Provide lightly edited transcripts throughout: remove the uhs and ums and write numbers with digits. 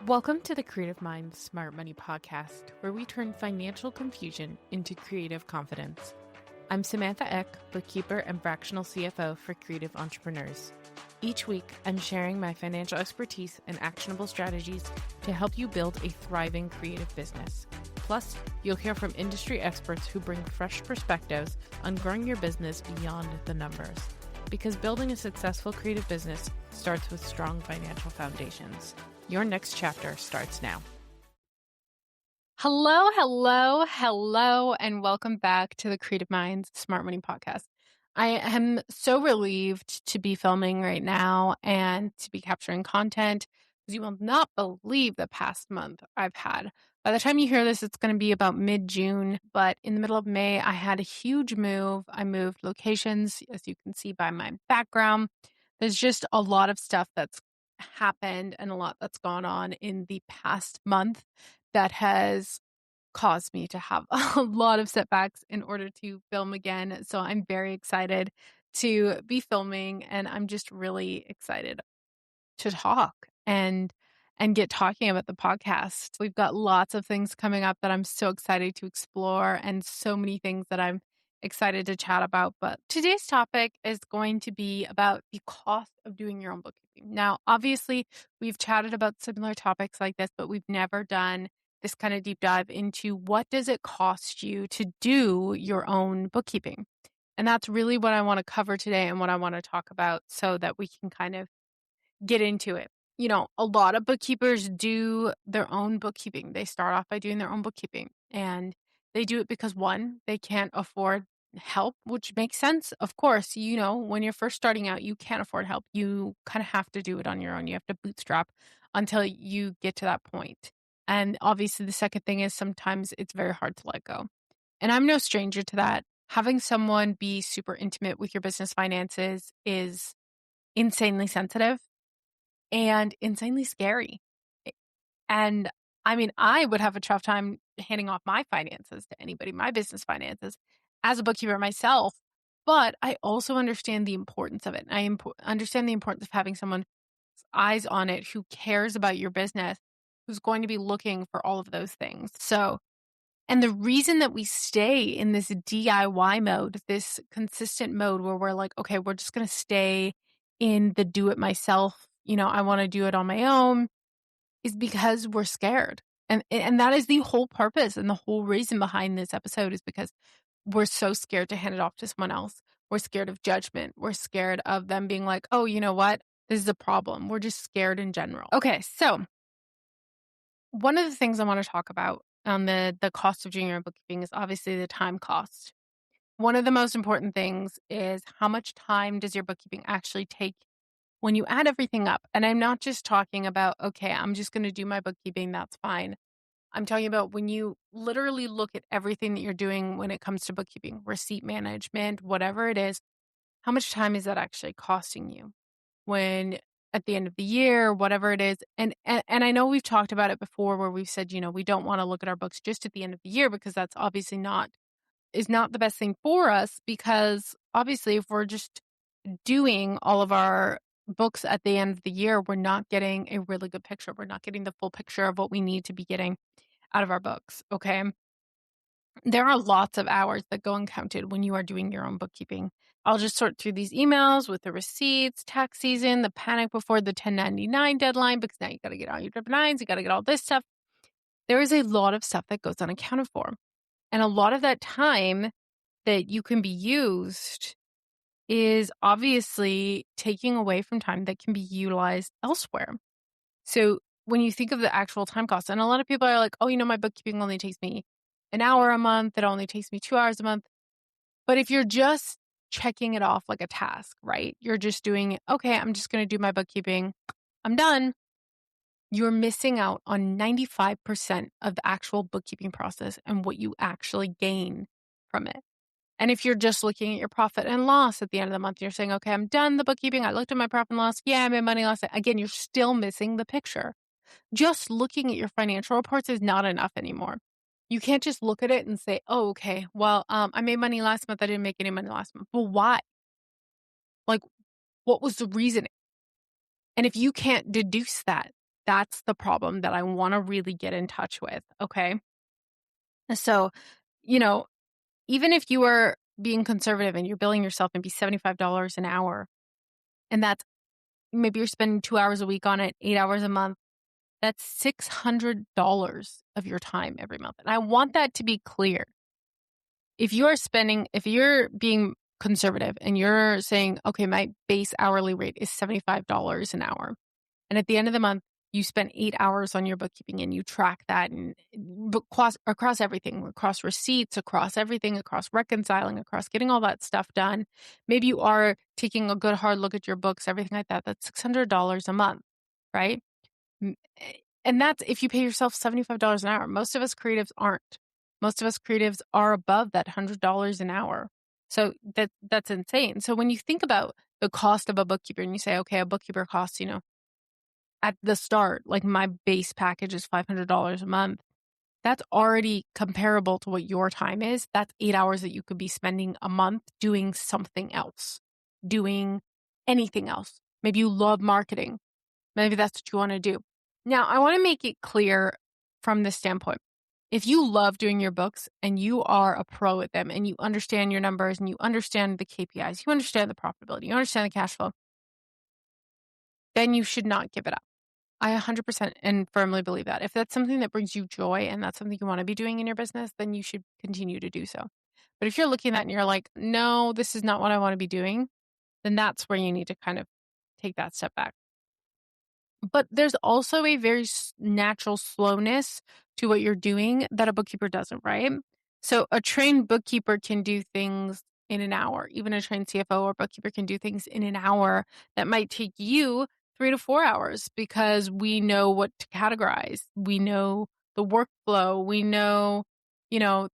Welcome to the Creative Minds Smart Money Podcast, where we turn financial confusion into creative confidence. I'm Samantha Eck, bookkeeper and fractional CFO for creative entrepreneurs. Each week, I'm sharing my financial expertise and actionable strategies to help you build a thriving creative business. Plus, you'll hear from industry experts who bring fresh perspectives on growing your business beyond the numbers. Because building a successful creative business starts with strong financial foundations. Your next chapter starts now. Hello, and welcome back to the Creative Minds Smart Money Podcast. I am so relieved to be filming right now and to be capturing content, because you will not believe the past month I've had. By the time you hear this, it's going to be about mid-June, but in the middle of May, I had a huge move. I moved locations, as you can see by my background. There's just a lot of stuff that's happened and a lot that's gone on in the past month that has caused me to have a lot of setbacks in order to film again. So I'm very excited to be filming, and I'm just really excited to talk and get talking about the podcast. We've got lots of things coming up that I'm so excited to explore, and so many things that I'm excited to chat about. But today's topic is going to be about the cost of doing your own bookkeeping. Now, obviously, we've chatted about similar topics like this, but we've never done this kind of deep dive into what does it cost you to do your own bookkeeping. And that's really what I want to cover today and what I want to talk about, so that we can kind of get into it. You know, a lot of bookkeepers do their own bookkeeping. They start off by doing their own bookkeeping, and they do it because, one, they can't afford help, which makes sense. Of course, you know, when you're first starting out, you can't afford help. You kind of have to do it on your own. You have to bootstrap until you get to that point. And obviously, the second thing is sometimes it's very hard to let go. And I'm no stranger to that. Having someone be super intimate with your business finances is insanely sensitive and insanely scary. And I mean, I would have a tough time handing off my finances to anybody, my business finances, as a bookkeeper myself. But I also understand the importance of it. I understand the importance of having someone's eyes on it who cares about your business, who's going to be looking for all of those things. So, and the reason that we stay in this DIY mode, this consistent mode where we're like, okay, we're just going to stay in the do it myself, you know, I want to do it on my own, is because we're scared. And that is the whole purpose and the whole reason behind this episode, is because we're so scared to hand it off to someone else. We're scared of judgment. We're scared of them being like, oh, you know what? This is a problem. We're just scared in general. Okay, so one of the things I want to talk about on the cost of doing your own bookkeeping is obviously the time cost. One of the most important things is, how much time does your bookkeeping actually take when you add everything up? And I'm not just talking about, okay, I'm just going to do my bookkeeping, that's fine. I'm talking about when you literally look at everything that you're doing when it comes to bookkeeping, receipt management, whatever it is, how much time is that actually costing you when at the end of the year, whatever it is. And I know we've talked about it before, where we've said, you know, we don't want to look at our books just at the end of the year, because that's obviously not the best thing for us, because obviously if we're just doing all of our books at the end of the year, we're not getting a really good picture. We're not getting the full picture of what we need to be getting out of our books. Okay. There are lots of hours that go uncounted when you are doing your own bookkeeping. I'll just sort through these emails with the receipts, tax season, the panic before the 1099 deadline, because now you got to get all your 9s, you got to get all this stuff. There is a lot of stuff that goes unaccounted for. And a lot of that time that you can be used is obviously taking away from time that can be utilized elsewhere. So when you think of the actual time cost, and a lot of people are like, oh, you know, my bookkeeping only takes me an hour a month. It only takes me 2 hours a month. But if you're just checking it off like a task, right? You're just doing, okay, I'm just going to do my bookkeeping. I'm done. You're missing out on 95% of the actual bookkeeping process and what you actually gain from it. And if you're just looking at your profit and loss at the end of the month, you're saying, okay, I'm done the bookkeeping. I looked at my profit and loss. Yeah, I made money last night. Again, you're still missing the picture. Just looking at your financial reports is not enough anymore. You can't just look at it and say, oh, okay, well, I made money last month. I didn't make any money last month. Well, why? Like, what was the reasoning? And if you can't deduce that, that's the problem that I want to really get in touch with. Okay. So, you know, even if you are being conservative and you're billing yourself maybe $75 an hour, and that's maybe you're spending 2 hours a week on it, 8 hours a month, that's $600 of your time every month. And I want that to be clear. If you're being conservative and you're saying, okay, my base hourly rate is $75 an hour, and at the end of the month, you spend 8 hours on your bookkeeping and you track that and across everything, across receipts, across everything, across reconciling, across getting all that stuff done. Maybe you are taking a good hard look at your books, everything like that. That's $600 a month, right? And that's if you pay yourself $75 an hour. Most of us creatives aren't. Most of us creatives are above that $100 an hour. So that's insane. So when you think about the cost of a bookkeeper and you say, okay, a bookkeeper costs, at the start, like my base package is $500 a month. That's already comparable to what your time is. That's 8 hours that you could be spending a month doing something else, doing anything else. Maybe you love marketing. Maybe that's what you want to do. Now, I want to make it clear from this standpoint. If you love doing your books and you are a pro at them and you understand your numbers and you understand the KPIs, you understand the profitability, you understand the cash flow, then you should not give it up. I 100% and firmly believe that. If that's something that brings you joy and that's something you want to be doing in your business, then you should continue to do so. But if you're looking at that and you're like, no, this is not what I want to be doing, then that's where you need to kind of take that step back. But there's also a very natural slowness to what you're doing that a bookkeeper doesn't, right? So a trained bookkeeper can do things in an hour. Even a trained CFO or bookkeeper can do things in an hour that might take you 3 to 4 hours because we know what to categorize. We know the workflow. We know,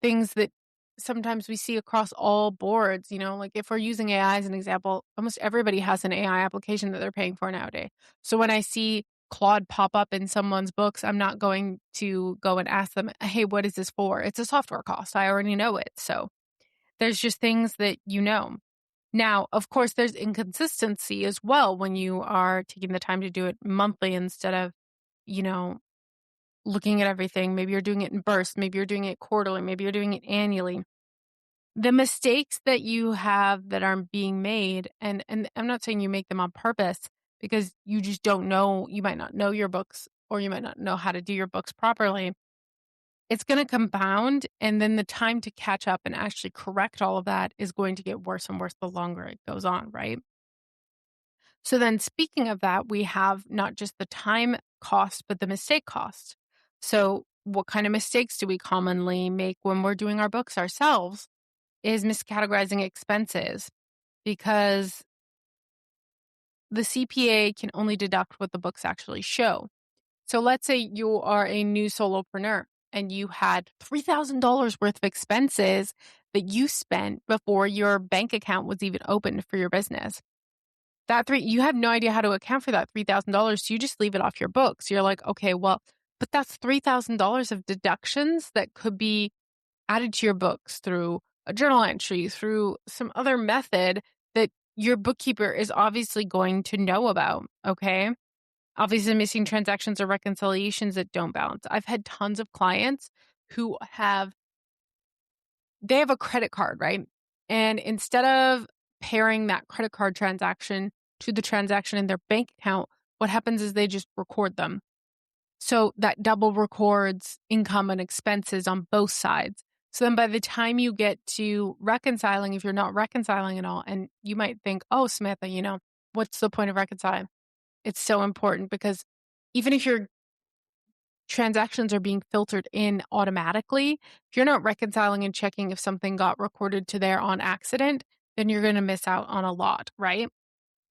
things that sometimes we see across all boards. Like if we're using AI as an example, almost everybody has an AI application that they're paying for nowadays. So when I see Claude pop up in someone's books, I'm not going to go and ask them, hey, what is this for? It's a software cost. I already know it. So there's just things that you know. Now, of course, there's inconsistency as well when you are taking the time to do it monthly instead of, looking at everything. Maybe you're doing it in bursts. Maybe you're doing it quarterly. Maybe you're doing it annually. The mistakes that you have that are being made, and I'm not saying you make them on purpose because you just don't know, you might not know your books or you might not know how to do your books properly. It's going to compound, and then the time to catch up and actually correct all of that is going to get worse and worse the longer it goes on, right? So then speaking of that, we have not just the time cost, but the mistake cost. So what kind of mistakes do we commonly make when we're doing our books ourselves? Is miscategorizing expenses, because the CPA can only deduct what the books actually show. So let's say you are a new solopreneur and you had $3,000 worth of expenses that you spent before your bank account was even opened for your business. You have no idea how to account for that $3,000. So you just leave it off your books. You're like, okay, well, but that's $3,000 of deductions that could be added to your books through a journal entry, through some other method that your bookkeeper is obviously going to know about, okay? Obviously, missing transactions or reconciliations that don't balance. I've had tons of clients who they have a credit card, right? And instead of pairing that credit card transaction to the transaction in their bank account, what happens is they just record them. So that double records income and expenses on both sides. So then by the time you get to reconciling, if you're not reconciling at all, and you might think, oh, Samantha, what's the point of reconciling? It's so important because even if your transactions are being filtered in automatically, if you're not reconciling and checking if something got recorded to there on accident, then you're going to miss out on a lot, right?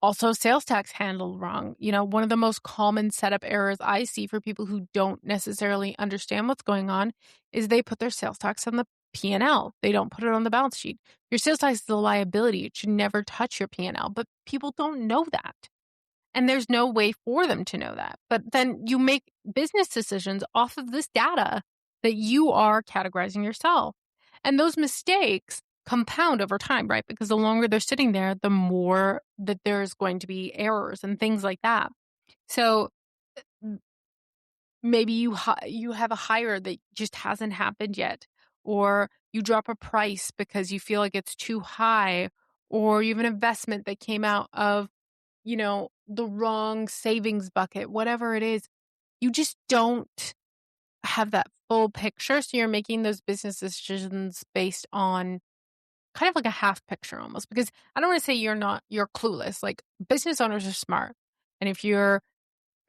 Also, sales tax handled wrong. One of the most common setup errors I see for people who don't necessarily understand what's going on is they put their sales tax on the P&L. They don't put it on the balance sheet. Your sales tax is a liability. It should never touch your P&L, but people don't know that. And there's no way for them to know that. But then you make business decisions off of this data that you are categorizing yourself. And those mistakes compound over time, right? Because the longer they're sitting there, the more that there's going to be errors and things like that. So Maybe you have a hire that just hasn't happened yet, or you drop a price because you feel like it's too high, or you have an investment that came out of, the wrong savings bucket, whatever it is. You just don't have that full picture. So you're making those business decisions based on kind of like a half picture almost, because I don't want to say you're clueless. Like, business owners are smart. And if you're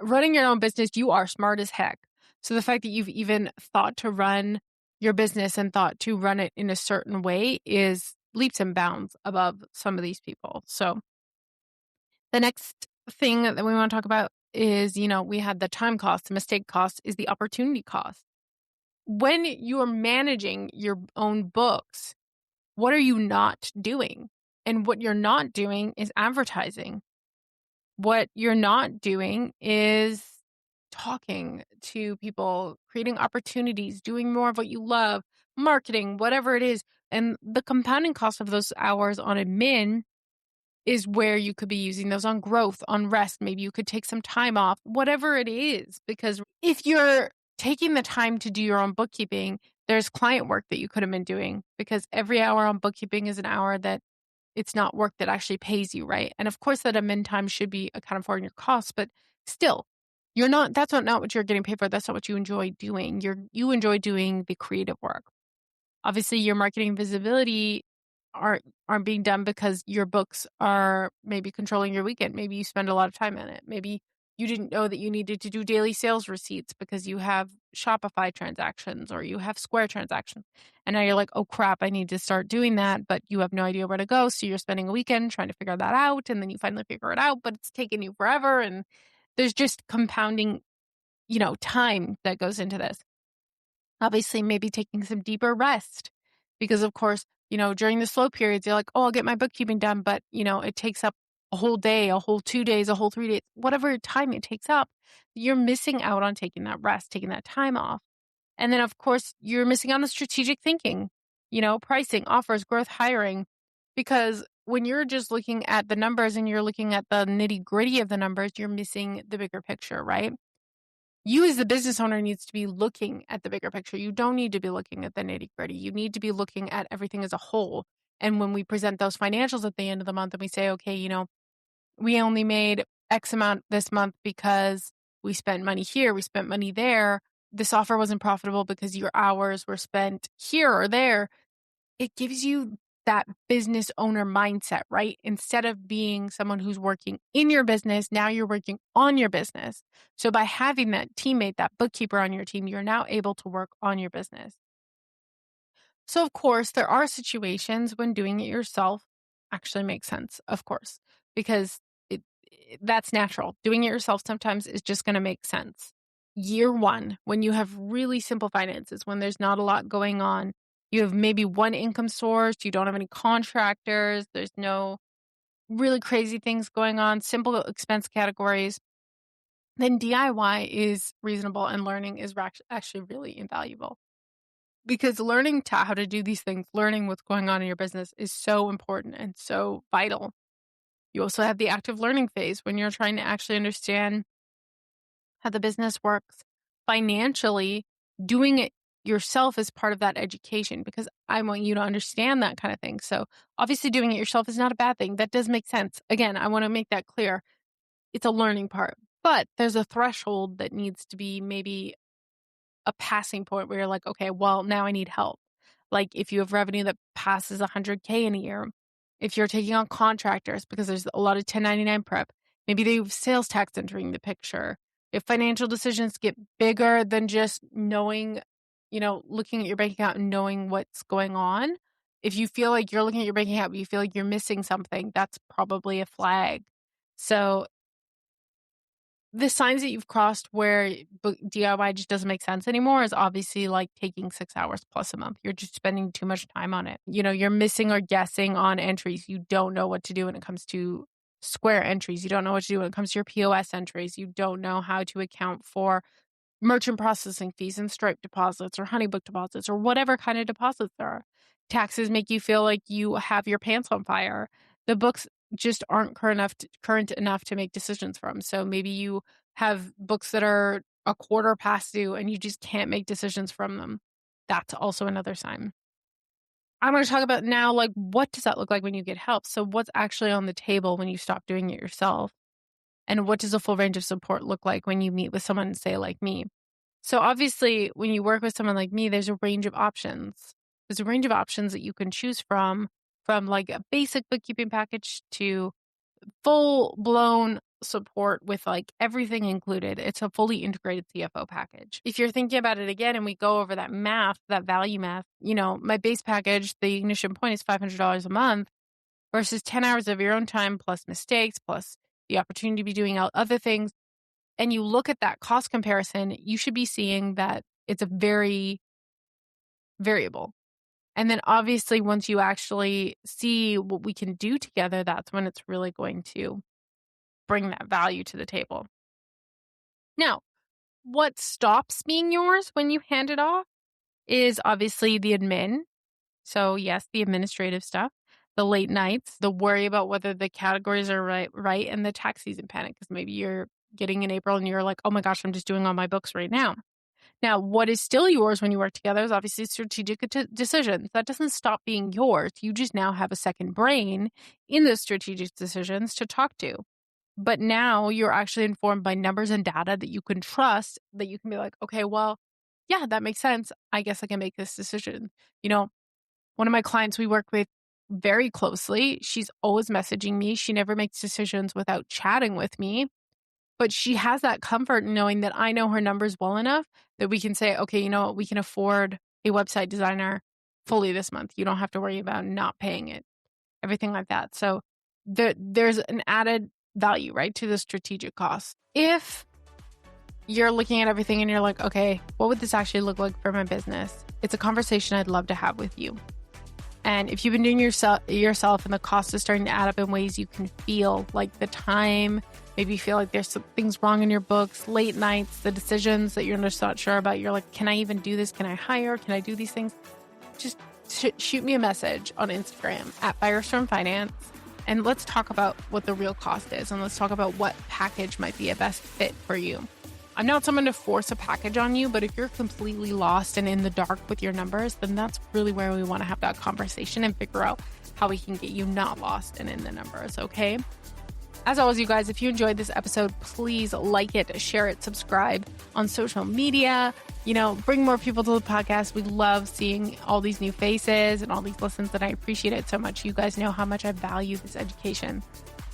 running your own business, you are smart as heck. So the fact that you've even thought to run your business and thought to run it in a certain way is leaps and bounds above some of these people. So the next thing that we want to talk about is, we had the time cost, the mistake cost is the opportunity cost. When you're managing your own books, what are you not doing? And what you're not doing is advertising. What you're not doing is talking to people, creating opportunities, doing more of what you love, marketing, whatever it is. And the compounding cost of those hours on admin is where you could be using those on growth, on rest. Maybe you could take some time off, whatever it is. Because if you're taking the time to do your own bookkeeping, there's client work that you could have been doing, because every hour on bookkeeping is an hour that it's not work that actually pays you, right? And of course, that admin time should be accounted for in your costs, but still, that's not what you're getting paid for. That's not what you enjoy doing. You enjoy doing the creative work. Obviously, your marketing visibility aren't being done because your books are maybe controlling your weekend. Maybe you spend a lot of time in it. Maybe you didn't know that you needed to do daily sales receipts because you have Shopify transactions or you have Square transactions. And now you're like, oh crap, I need to start doing that. But you have no idea where to go. So you're spending a weekend trying to figure that out. And then you finally figure it out, but it's taken you forever. And there's just compounding, time that goes into this. Obviously, maybe taking some deeper rest because, of course, during the slow periods, you're like, oh, I'll get my bookkeeping done. But, it takes up a whole day, a whole 2 days, a whole 3 days, whatever time it takes up. You're missing out on taking that rest, taking that time off. And then, of course, you're missing out on strategic thinking, pricing, offers, growth, hiring, because when you're just looking at the numbers and you're looking at the nitty gritty of the numbers, you're missing the bigger picture, right? You as the business owner needs to be looking at the bigger picture. You don't need to be looking at the nitty gritty. You need to be looking at everything as a whole. And when we present those financials at the end of the month and we say, okay, we only made X amount this month because we spent money here, we spent money there. This offer wasn't profitable because your hours were spent here or there. It gives you that business owner mindset, right? Instead of being someone who's working in your business, now you're working on your business. So by having that teammate, that bookkeeper on your team, you're now able to work on your business. So of course, there are situations when doing it yourself actually makes sense, of course, because that's natural. Doing it yourself sometimes is just going to make sense. Year one, when you have really simple finances, when there's not a lot going on, you have maybe one income source, you don't have any contractors, there's no really crazy things going on, simple expense categories, then DIY is reasonable and learning is actually really invaluable. Because learning how to do these things, learning what's going on in your business is so important and so vital. You also have the active learning phase when you're trying to actually understand how the business works financially. Doing it yourself is part of that education, because I want you to understand that kind of thing. So obviously doing it yourself is not a bad thing. That does make sense. Again, I want to make that clear. It's a learning part, but there's a threshold that needs to be maybe a passing point where you're like, okay, well, now I need help. Like if you have revenue that passes 100K in a year, if you're taking on contractors, because there's a lot of 1099 prep, maybe they have sales tax entering the picture. If financial decisions get bigger than just knowing, looking at your bank account and knowing what's going on, if you feel like you're looking at your bank account, but you feel like you're missing something, that's probably a flag. So the signs that you've crossed where DIY just doesn't make sense anymore is obviously like taking 6 hours plus a month. You're just spending too much time on it. You're missing or guessing on entries. You don't know what to do when it comes to Square entries. You don't know what to do when it comes to your POS entries. You don't know how to account for merchant processing fees and Stripe deposits or Honeybook deposits or whatever kind of deposits there are. Taxes make you feel like you have your pants on fire. The books just aren't current enough to make decisions from. So maybe you have books that are a quarter past due and you just can't make decisions from them, that's also another sign. I'm going to talk about now, like, what does that look like when you get help? So what's actually on the table when you stop doing it yourself? And what does a full range of support look like when you meet with someone, say, like me? So obviously, when you work with someone like me, there's a range of options. There's a range of options that you can choose from like a basic bookkeeping package to full-blown support with like everything included. It's a fully integrated CFO package. If you're thinking about it again and we go over that math, that value math, my base package, the ignition point is $500 a month versus 10 hours of your own time plus mistakes, plus the opportunity to be doing other things. And you look at that cost comparison, you should be seeing that it's a very variable. And then obviously once you actually see what we can do together, that's when it's really going to bring that value to the table. Now, what stops being yours when you hand it off is obviously the admin. So yes, the administrative stuff, the late nights, the worry about whether the categories are right, and the tax season panic because maybe you're getting in April and you're like, oh my gosh, I'm just doing all my books right now. Now, what is still yours when you work together is obviously strategic decisions. That doesn't stop being yours. You just now have a second brain in those strategic decisions to talk to. But now you're actually informed by numbers and data that you can trust, that you can be like, okay, well, yeah, that makes sense. I guess I can make this decision. One of my clients we work with very closely, she's always messaging me. She never makes decisions without chatting with me. But she has that comfort in knowing that I know her numbers well enough that we can say, okay, you know what, we can afford a website designer fully this month. You don't have to worry about not paying it, everything like that. So there's an added value, right, to the strategic cost. If you're looking at everything and you're like, okay, what would this actually look like for my business? It's a conversation I'd love to have with you. And if you've been doing yourself and the cost is starting to add up in ways you can feel, like the time, maybe you feel like there's some things wrong in your books, late nights, the decisions that you're just not sure about. You're like, can I even do this? Can I hire? Can I do these things? Just shoot me a message on Instagram at Firestorm Finance. And let's talk about what the real cost is. And let's talk about what package might be a best fit for you. I'm not someone to force a package on you, but if you're completely lost and in the dark with your numbers, then that's really where we want to have that conversation and figure out how we can get you not lost and in the numbers, okay? As always, you guys, if you enjoyed this episode, please like it, share it, subscribe on social media, bring more people to the podcast. We love seeing all these new faces and all these listens, and I appreciate it so much. You guys know how much I value this education.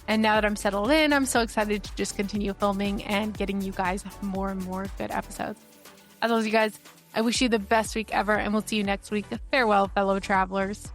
And now that I'm settled in, I'm so excited to just continue filming and getting you guys more and more good episodes. As always, you guys, I wish you the best week ever, and we'll see you next week. Farewell, fellow travelers.